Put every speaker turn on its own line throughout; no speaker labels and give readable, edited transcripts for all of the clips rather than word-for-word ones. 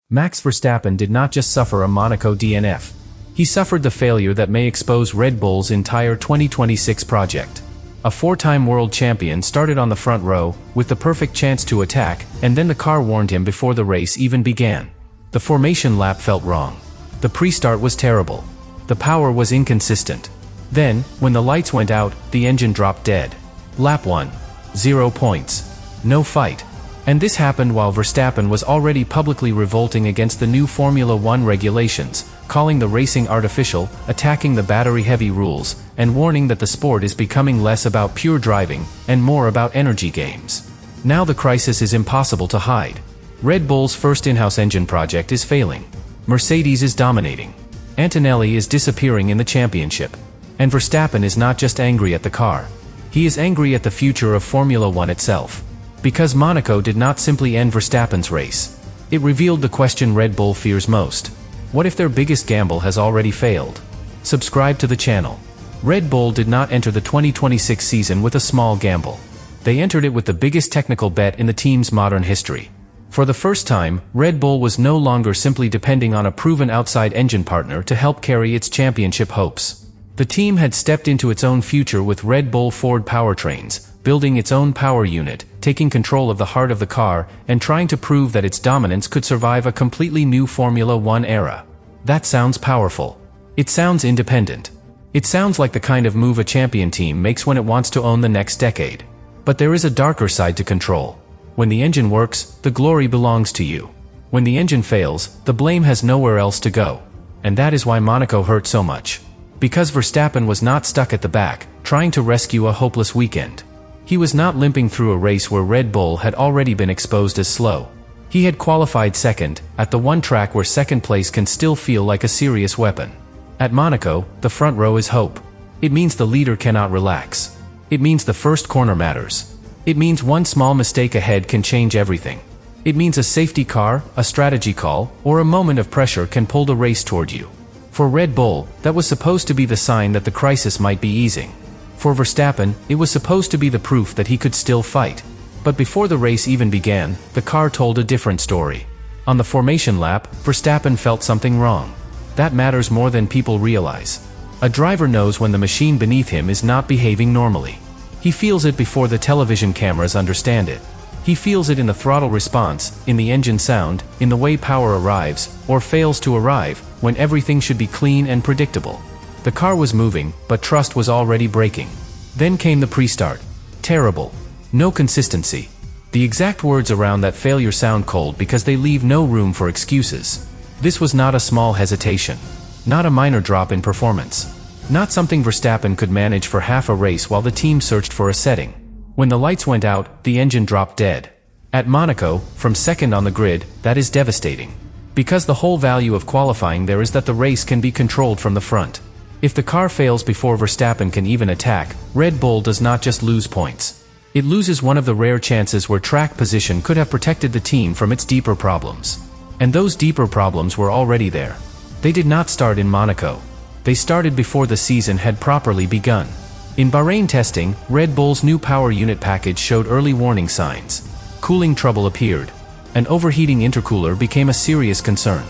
Max Verstappen did not just suffer a Monaco DNF. He suffered the failure that may expose Red Bull's entire 2026 project. A four-time world champion started on the front row, with the perfect chance to attack, and then the car warned him before the race even began. The formation lap felt wrong. The pre-start was terrible. The power was inconsistent. Then, when the lights went out, the engine dropped dead. Lap 1. 0 points. No fight. And this happened while Verstappen was already publicly revolting against the new Formula One regulations, calling the racing artificial, attacking the battery-heavy rules, and warning that the sport is becoming less about pure driving, and more about energy games. Now the crisis is impossible to hide. Red Bull's first in-house engine project is failing. Mercedes is dominating. Antonelli is disappearing in the championship. And Verstappen is not just angry at the car. He is angry at the future of Formula One itself. Because Monaco did not simply end Verstappen's race. It revealed the question Red Bull fears most. What if their biggest gamble has already failed? Subscribe to the channel. Red Bull did not enter the 2026 season with a small gamble. They entered it with the biggest technical bet in the team's modern history. For the first time, Red Bull was no longer simply depending on a proven outside engine partner to help carry its championship hopes. The team had stepped into its own future with Red Bull Ford powertrains, building its own power unit, taking control of the heart of the car, and trying to prove that its dominance could survive a completely new Formula One era. That sounds powerful. It sounds independent. It sounds like the kind of move a champion team makes when it wants to own the next decade. But there is a darker side to control. When the engine works, the glory belongs to you. When the engine fails, the blame has nowhere else to go. And that is why Monaco hurt so much. Because Verstappen was not stuck at the back, trying to rescue a hopeless weekend. He was not limping through a race where Red Bull had already been exposed as slow. He had qualified second, at the one track where second place can still feel like a serious weapon. At Monaco, the front row is hope. It means the leader cannot relax. It means the first corner matters. It means one small mistake ahead can change everything. It means a safety car, a strategy call, or a moment of pressure can pull the race toward you. For Red Bull, that was supposed to be the sign that the crisis might be easing. For Verstappen, it was supposed to be the proof that he could still fight. But before the race even began, the car told a different story. On the formation lap, Verstappen felt something wrong. That matters more than people realize. A driver knows when the machine beneath him is not behaving normally. He feels it before the television cameras understand it. He feels it in the throttle response, in the engine sound, in the way power arrives, or fails to arrive, when everything should be clean and predictable. The car was moving, but trust was already breaking. Then came the pre-start. Terrible. No consistency. The exact words around that failure sound cold because they leave no room for excuses. This was not a small hesitation. Not a minor drop in performance. Not something Verstappen could manage for half a race while the team searched for a setting. When the lights went out, the engine dropped dead. At Monaco, from second on the grid, that is devastating. Because the whole value of qualifying there is that the race can be controlled from the front. If the car fails before Verstappen can even attack, Red Bull does not just lose points. It loses one of the rare chances where track position could have protected the team from its deeper problems. And those deeper problems were already there. They did not start in Monaco. They started before the season had properly begun. In Bahrain testing, Red Bull's new power unit package showed early warning signs. Cooling trouble appeared. An overheating intercooler became a serious concern.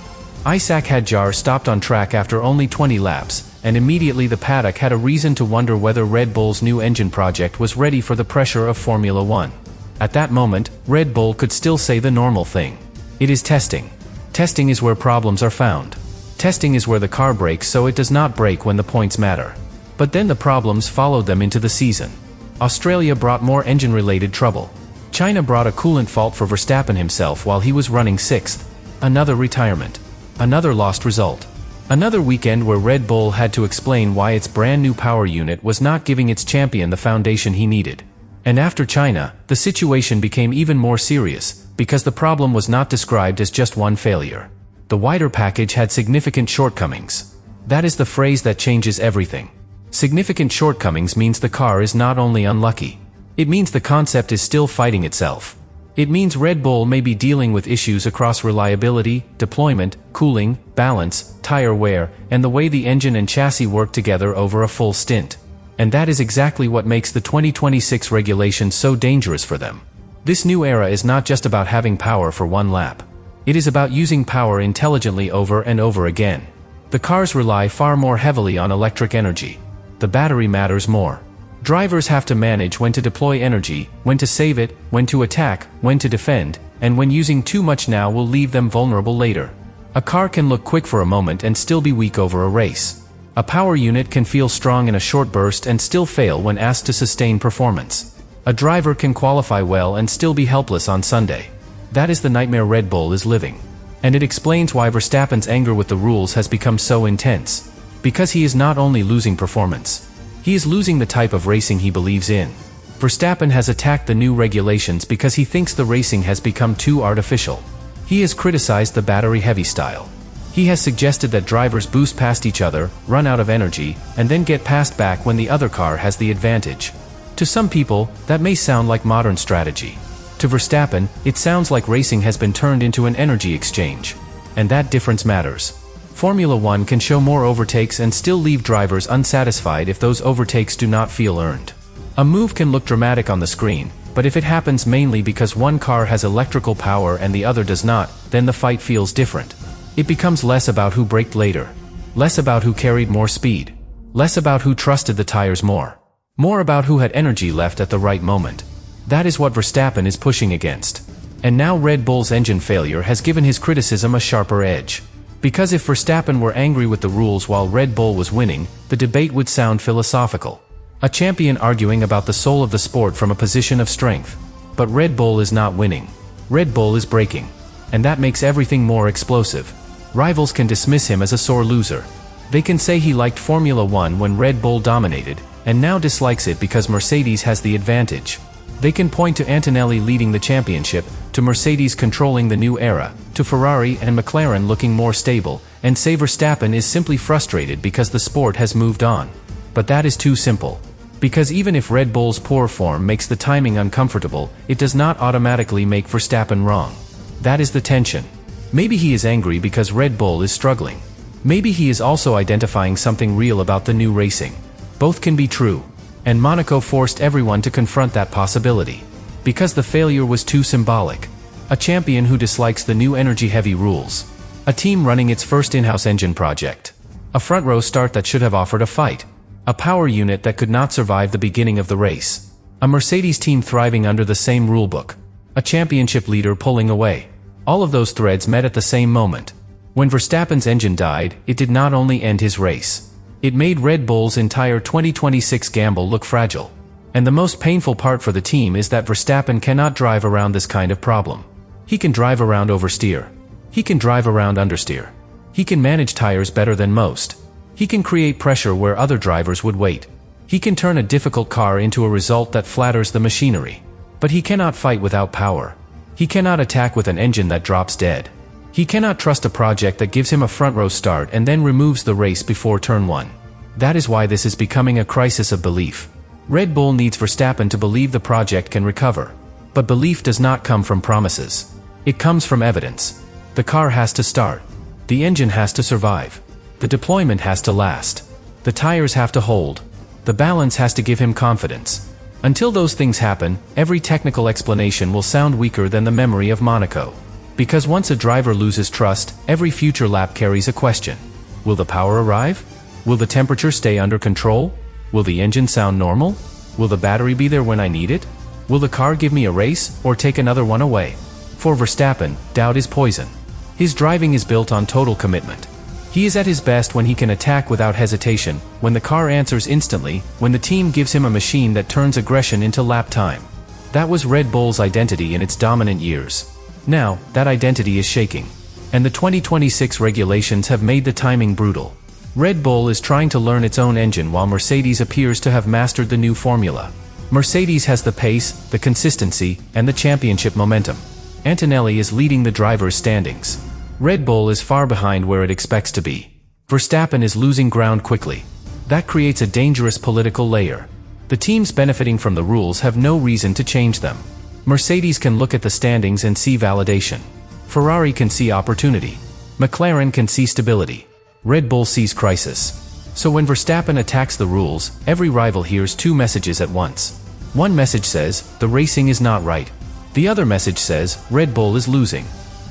Isaac Hadjar stopped on track after only 20 laps, and immediately the paddock had a reason to wonder whether Red Bull's new engine project was ready for the pressure of Formula One. At that moment, Red Bull could still say the normal thing. It is testing. Testing is where problems are found. Testing is where the car breaks so it does not break when the points matter. But then the problems followed them into the season. Australia brought more engine-related trouble. China brought a coolant fault for Verstappen himself while he was running sixth. Another retirement. Another lost result. Another weekend where Red Bull had to explain why its brand new power unit was not giving its champion the foundation he needed. And after China, the situation became even more serious, because the problem was not described as just one failure. The wider package had significant shortcomings. That is the phrase that changes everything. Significant shortcomings means the car is not only unlucky. It means the concept is still fighting itself. It means Red Bull may be dealing with issues across reliability, deployment, cooling, balance, tire wear, and the way the engine and chassis work together over a full stint. And that is exactly what makes the 2026 regulation so dangerous for them. This new era is not just about having power for one lap. It is about using power intelligently over and over again. The cars rely far more heavily on electric energy. The battery matters more. Drivers have to manage when to deploy energy, when to save it, when to attack, when to defend, and when using too much now will leave them vulnerable later. A car can look quick for a moment and still be weak over a race. A power unit can feel strong in a short burst and still fail when asked to sustain performance. A driver can qualify well and still be helpless on Sunday. That is the nightmare Red Bull is living. And it explains why Verstappen's anger with the rules has become so intense. Because he is not only losing performance. He is losing the type of racing he believes in. Verstappen has attacked the new regulations because he thinks the racing has become too artificial. He has criticized the battery-heavy style. He has suggested that drivers boost past each other, run out of energy, and then get passed back when the other car has the advantage. To some people, that may sound like modern strategy. To Verstappen, it sounds like racing has been turned into an energy exchange. And that difference matters. Formula One can show more overtakes and still leave drivers unsatisfied if those overtakes do not feel earned. A move can look dramatic on the screen, but if it happens mainly because one car has electrical power and the other does not, then the fight feels different. It becomes less about who braked later. Less about who carried more speed. Less about who trusted the tires more. More about who had energy left at the right moment. That is what Verstappen is pushing against. And now Red Bull's engine failure has given his criticism a sharper edge. Because if Verstappen were angry with the rules while Red Bull was winning, the debate would sound philosophical. A champion arguing about the soul of the sport from a position of strength. But Red Bull is not winning. Red Bull is breaking. And that makes everything more explosive. Rivals can dismiss him as a sore loser. They can say he liked Formula One when Red Bull dominated, and now dislikes it because Mercedes has the advantage. They can point to Antonelli leading the championship, to Mercedes controlling the new era, to Ferrari and McLaren looking more stable, and say Verstappen is simply frustrated because the sport has moved on. But that is too simple. Because even if Red Bull's poor form makes the timing uncomfortable, it does not automatically make Verstappen wrong. That is the tension. Maybe he is angry because Red Bull is struggling. Maybe he is also identifying something real about the new racing. Both can be true. And Monaco forced everyone to confront that possibility. Because the failure was too symbolic. A champion who dislikes the new energy-heavy rules. A team running its first in-house engine project. A front-row start that should have offered a fight. A power unit that could not survive the beginning of the race. A Mercedes team thriving under the same rulebook. A championship leader pulling away. All of those threads met at the same moment. When Verstappen's engine died, it did not only end his race. It made Red Bull's entire 2026 gamble look fragile. And the most painful part for the team is that Verstappen cannot drive around this kind of problem. He can drive around oversteer. He can drive around understeer. He can manage tires better than most. He can create pressure where other drivers would wait. He can turn a difficult car into a result that flatters the machinery. But he cannot fight without power. He cannot attack with an engine that drops dead. He cannot trust a project that gives him a front-row start and then removes the race before turn 1. That is why this is becoming a crisis of belief. Red Bull needs Verstappen to believe the project can recover. But belief does not come from promises. It comes from evidence. The car has to start. The engine has to survive. The deployment has to last. The tires have to hold. The balance has to give him confidence. Until those things happen, every technical explanation will sound weaker than the memory of Monaco. Because once a driver loses trust, every future lap carries a question. Will the power arrive? Will the temperature stay under control? Will the engine sound normal? Will the battery be there when I need it? Will the car give me a race, or take another one away? For Verstappen, doubt is poison. His driving is built on total commitment. He is at his best when he can attack without hesitation, when the car answers instantly, when the team gives him a machine that turns aggression into lap time. That was Red Bull's identity in its dominant years. Now, that identity is shaking. And the 2026 regulations have made the timing brutal. Red Bull is trying to learn its own engine while Mercedes appears to have mastered the new formula. Mercedes has the pace, the consistency, and the championship momentum. Antonelli is leading the drivers' standings. Red Bull is far behind where it expects to be. Verstappen is losing ground quickly. That creates a dangerous political layer. The teams benefiting from the rules have no reason to change them. Mercedes can look at the standings and see validation. Ferrari can see opportunity. McLaren can see stability. Red Bull sees crisis. So when Verstappen attacks the rules, every rival hears two messages at once. One message says, the racing is not right. The other message says, Red Bull is losing.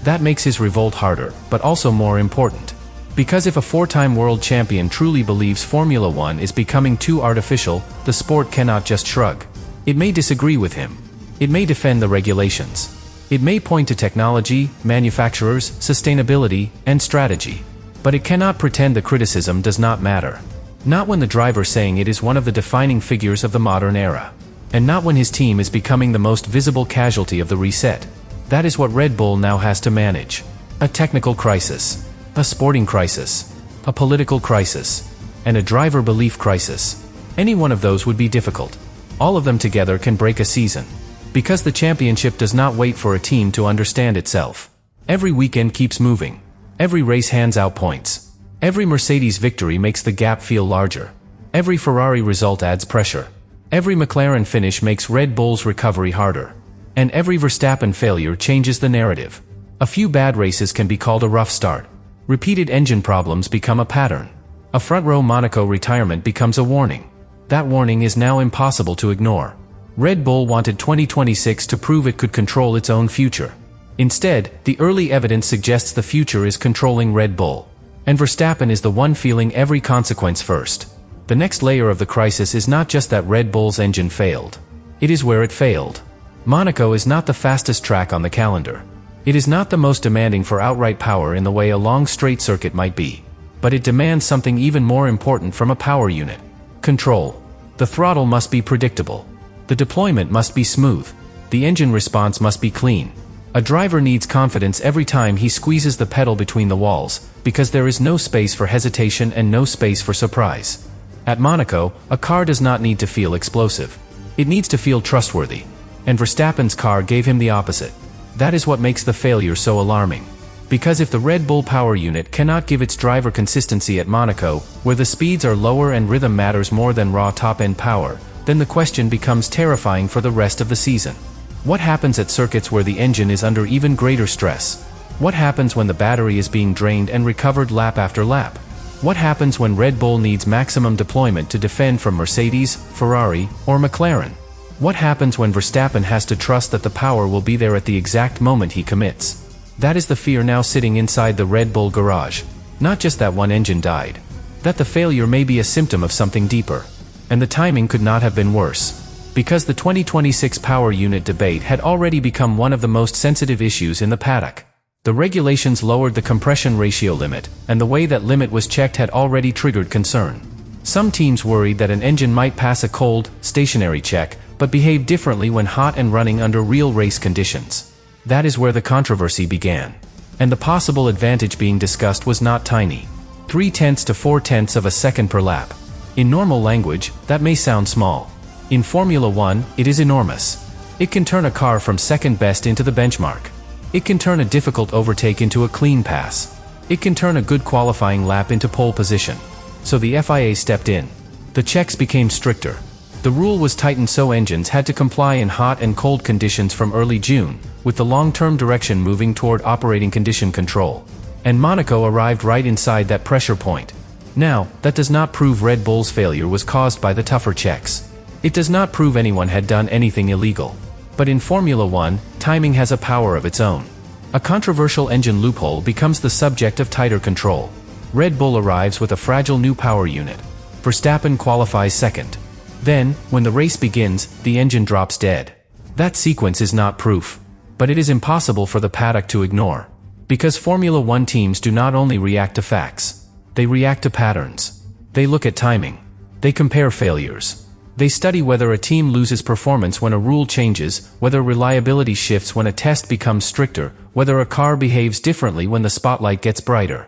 That makes his revolt harder, but also more important. Because if a four-time world champion truly believes Formula One is becoming too artificial, the sport cannot just shrug. It may disagree with him. It may defend the regulations. It may point to technology, manufacturers, sustainability, and strategy. But it cannot pretend the criticism does not matter. Not when the driver saying it is one of the defining figures of the modern era. And not when his team is becoming the most visible casualty of the reset. That is what Red Bull now has to manage. A technical crisis. A sporting crisis. A political crisis. And a driver belief crisis. Any one of those would be difficult. All of them together can break a season. Because the championship does not wait for a team to understand itself. Every weekend keeps moving. Every race hands out points. Every Mercedes victory makes the gap feel larger. Every Ferrari result adds pressure. Every McLaren finish makes Red Bull's recovery harder. And every Verstappen failure changes the narrative. A few bad races can be called a rough start. Repeated engine problems become a pattern. A front-row Monaco retirement becomes a warning. That warning is now impossible to ignore. Red Bull wanted 2026 to prove it could control its own future. Instead, the early evidence suggests the future is controlling Red Bull. And Verstappen is the one feeling every consequence first. The next layer of the crisis is not just that Red Bull's engine failed. It is where it failed. Monaco is not the fastest track on the calendar. It is not the most demanding for outright power in the way a long straight circuit might be. But it demands something even more important from a power unit. Control. The throttle must be predictable. The deployment must be smooth. The engine response must be clean. A driver needs confidence every time he squeezes the pedal between the walls, because there is no space for hesitation and no space for surprise. At Monaco, a car does not need to feel explosive. It needs to feel trustworthy. And Verstappen's car gave him the opposite. That is what makes the failure so alarming. Because if the Red Bull power unit cannot give its driver consistency at Monaco, where the speeds are lower and rhythm matters more than raw top-end power, then the question becomes terrifying for the rest of the season. What happens at circuits where the engine is under even greater stress? What happens when the battery is being drained and recovered lap after lap? What happens when Red Bull needs maximum deployment to defend from Mercedes, Ferrari, or McLaren? What happens when Verstappen has to trust that the power will be there at the exact moment he commits? That is the fear now sitting inside the Red Bull garage. Not just that one engine died. That the failure may be a symptom of something deeper. And the timing could not have been worse. Because the 2026 power unit debate had already become one of the most sensitive issues in the paddock. The regulations lowered the compression ratio limit, and the way that limit was checked had already triggered concern. Some teams worried that an engine might pass a cold, stationary check, but behave differently when hot and running under real race conditions. That is where the controversy began. And the possible advantage being discussed was not tiny. 0.3 to 0.4 of a second per lap. In normal language, that may sound small. In Formula One, it is enormous. It can turn a car from second best into the benchmark. It can turn a difficult overtake into a clean pass. It can turn a good qualifying lap into pole position. So the FIA stepped in. The checks became stricter. The rule was tightened so engines had to comply in hot and cold conditions from early June, with the long-term direction moving toward operating condition control. And Monaco arrived right inside that pressure point. Now, that does not prove Red Bull's failure was caused by the tougher checks. It does not prove anyone had done anything illegal. But in Formula One, timing has a power of its own. A controversial engine loophole becomes the subject of tighter control. Red Bull arrives with a fragile new power unit. Verstappen qualifies second. Then, when the race begins, the engine drops dead. That sequence is not proof. But it is impossible for the paddock to ignore. Because Formula One teams do not only react to facts. They react to patterns. They look at timing. They compare failures. They study whether a team loses performance when a rule changes, whether reliability shifts when a test becomes stricter, whether a car behaves differently when the spotlight gets brighter.